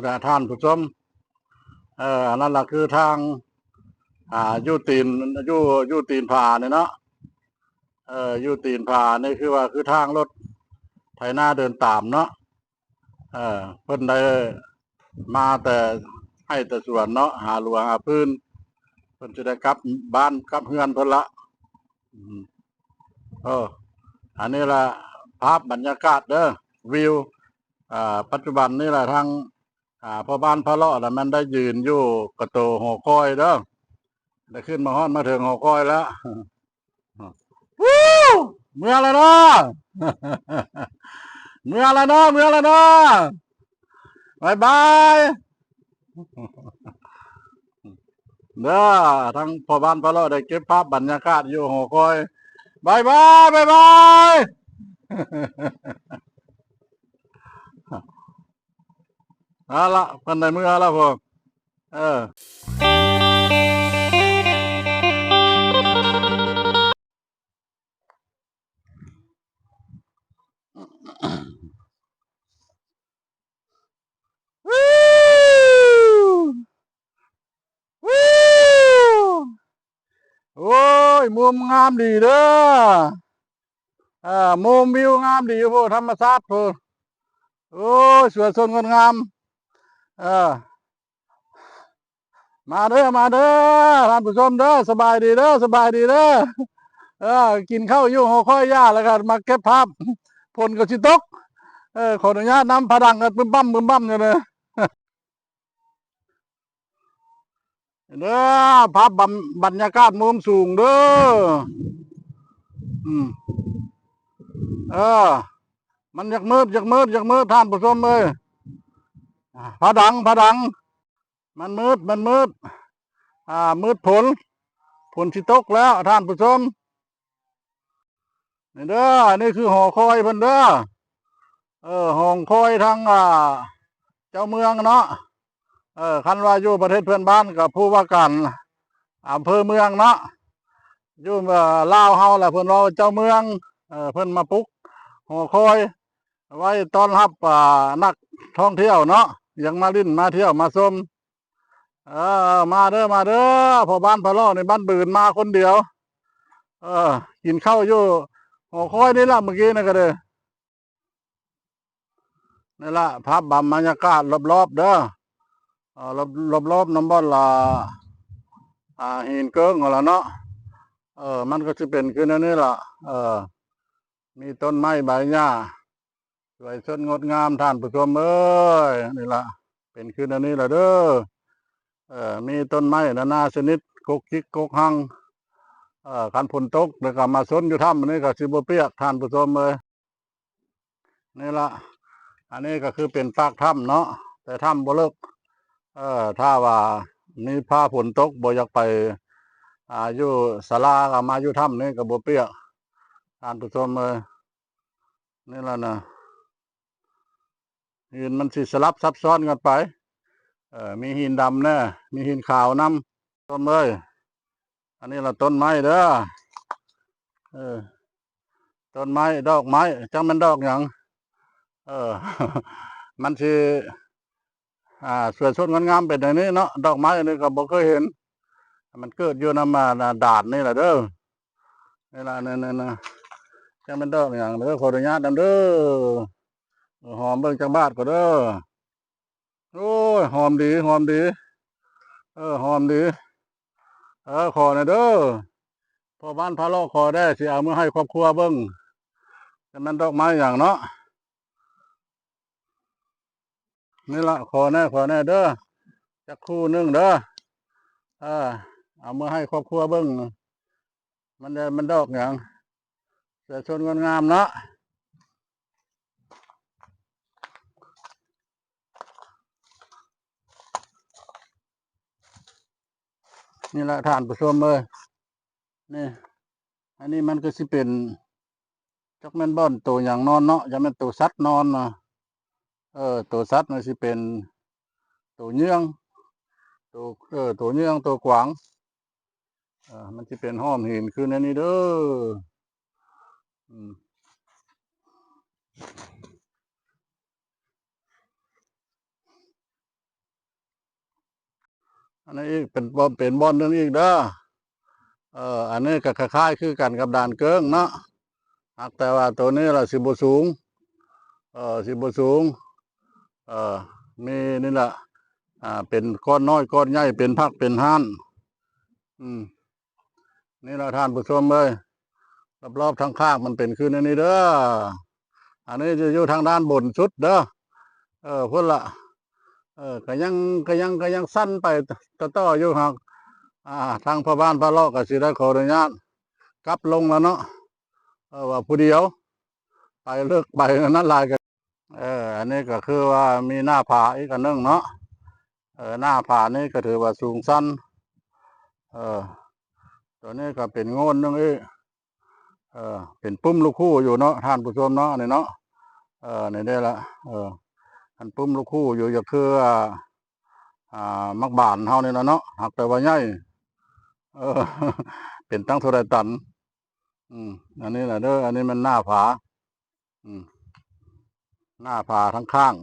แต่ท่านผู้ชมนั่นแหละคือทางยู่ตีนยู่ตีนผาเนี่ยเนาะยู่ตีนผานี่คือว่าคือทางรถไถนาเดินตามเนาะเพิ่นได้มาแต่ให้แต่สวนเนาะหาหลวงหาพื้นเพิ่นจะได้กลับบ้านกลับเฮือนเพิ่นละอืมเอออันนี้ละภาพบรรยากาศเด้อวิวปัจจุบันนี่แหละทางพ่อบ้านพระเลาะแล้วมันได้ยืนอยู่กระโตหอคอยเด้อได้ขึ้นมาฮอดมาถึงหอคอยแล้ววู้เมื่อแล้วเนาะเมื่อแล้วเนาะเมื่อแล้วเนาะบายบายเด้อทั้งพ่อบ้านพระเลาะได้เก็บภาพบรรยากาศอยู่หอคอยบายบายบายบายเอาละเพิ่นได้เมื่อแล้วพวกวู้วู้โอ้ยมุมงามดีเด้อมุมวิวงามดีพวกธรรมชาติพวกโอ้ยสวยสดงดงามเออมาเด้อมาเด้อท่านผู้ชมเด้อสบายดีเด้อสบายดีเด้อกินข้าวอยู่หอคอยย่าแล้วก็มาเก็บภาพผลก็สิตกขออนุญาตนำผดังกันบึ้มบั้มบึ้มบั้มอยู่เลยเด้อภาพบรรยากาศมุมสูงเด้ออืมเออมันอยากมืดอยากมืดอยากมืดท่านผู้ชมเลยผดังมันมืดมันมืดมืดผลสิตกแล้วท่านผู้ชมนี่เด้อนี่คือหอคอยเพิ่นเด้อหอคอยทางเจ้าเมืองเนาะคันว่าอยู่ประเทศเพื่อนบ้านกับผู้ว่าการอำเภอเมืองเนาะอยู่ลาวเฮาแหละเพิ่นเราเจ้าเมืองเพิ่นมาปลุกหอคอยไว้ต้อนรับนักท่องเที่ยวเนาะยังมาลิ้นมาเที่ยวมาชมมาเด้อมาเด้อพ่อบ้านพ่อล่อในบ้านบืนมาคนเดียวกินข้าวอยู่หอคอยนี่ละเมื่อกี้นะก็เด้อนี่ละภาพบรรยากาศรอบๆเด้อรอบน้ำบ่อนละหินเกิ้งของเราเนาะมันก็จะเป็นขึ้นนี่ละมีต้นไม้ใบหญ้าสวยสดงดงามท่านผู้ชมเอ้ยนี่ละเป็นขึ้นนี่ละเด้อมีต้นไม้นานาชนิดกกจิกกกหังคันฝนตกแล้วก็มาซนอยู่ถ้ำนี่ก็สิบเปียกท่านผู้ชมเลยนี่ละอันนี้ก็คือเป็นปากถ้ำเนาะแต่ถ้ำบ่เลิกถ้าว่ามีผ้าฝนตกบ่อยากไปอยู่ศาลาก็มาอยู่ถ้ำนี่ก็บ่เปียกท่านผู้ชมเลยนี่ละนะหินมันสิสลับซับซ้อนกันไปมีหินดำแน่มีหินขาวน้ำต้นเลยอันนี้ละต้นไม้เด้อต้นไม้ดอกไม้จังมันดอกอย่างมันสิสวยสดงดงามเป็นอย่างนี้เนาะดอกไม้อันนี้ก็บ่เคยเห็นมันเกิดอยู่นำมาด่านนี่แหละเด้อนี่ละนี่นะจังมันดอกอย่างเด้อขออนุญาตนำเด้อหอมเบิ่งจังบาดก็เด้อโอ้ยหอมดีหอมดีหอมดีขอหน่อยเด้อพ่อบ้านพาเลาะขอได้สิเอามือให้ครอบครัวเบิ่งแต่มันดอกไม้อย่างเนาะนี่ละขอแน่เด้อจักคู่นึงเด้อเอามือให้ครอบครัวเบิ่งมันดอกอย่างแต่ชนงดงามเนาะนี่แหละท่านผู้ชมเลยนี่อันนี้มันก็สิเป็นจักแม่นบ่อนตัวอย่างนอนเนาะจะแม่นตัวสัตว์นอนเนาะตัวสัตว์มันสิเป็นตัวเยื่องตัวเยื่องตัวกวางมันจะเป็นห้อมหินคือในนี้เด้อ อันนี้อีกเป็นบอนหนึงอีกเด้ออันนี้ก็คล้ายๆคือกันกับด่านเกิ้งเนาะหากแต่ว่าตัวนี้ล่ะสิบ่สูงสิบ่สูงเอ่อมีนี่แหละเป็นก้อนน้อยก้อนใหญ่เป็นพักเป็นห้านนี่ละท่านผู้ชมเลยรอบๆทางข้างมันเป็นขึ้นอันนี้เด้ออันนี้จะอยู่ทางด้านบนสุดเด้อพุ่นละก็ยังสั้นไปต่ออยู่ครับทางพ่อบ้านพ่อเลาะก็สิได้ขออนุญาตกลับลงแล้วเนาะว่าผู้เดียวไปเลิกไปนั้นลายกันอันนี้ก็คือว่ามีหน้าผาอีกอันนึงเนาะหน้าผานี่ก็ถือว่าสูงสั้นตัวนี้ก็เป็นโงนนึงอีกเป็นปุ้มลูกคู่อยู่เนาะท่านผู้ชมเนาะนี่เนาะนี่ได้ละอันปุ้มลูกคู่อยู่ก็คือมักบานเฮานี่นะเนาะหักแต่ว่าใหญ่เออ เป็นตั้งเท่าไรตันอันนี้แหละเด้ออันนี้มันหน้าผาหน้าผาทั้งข้าง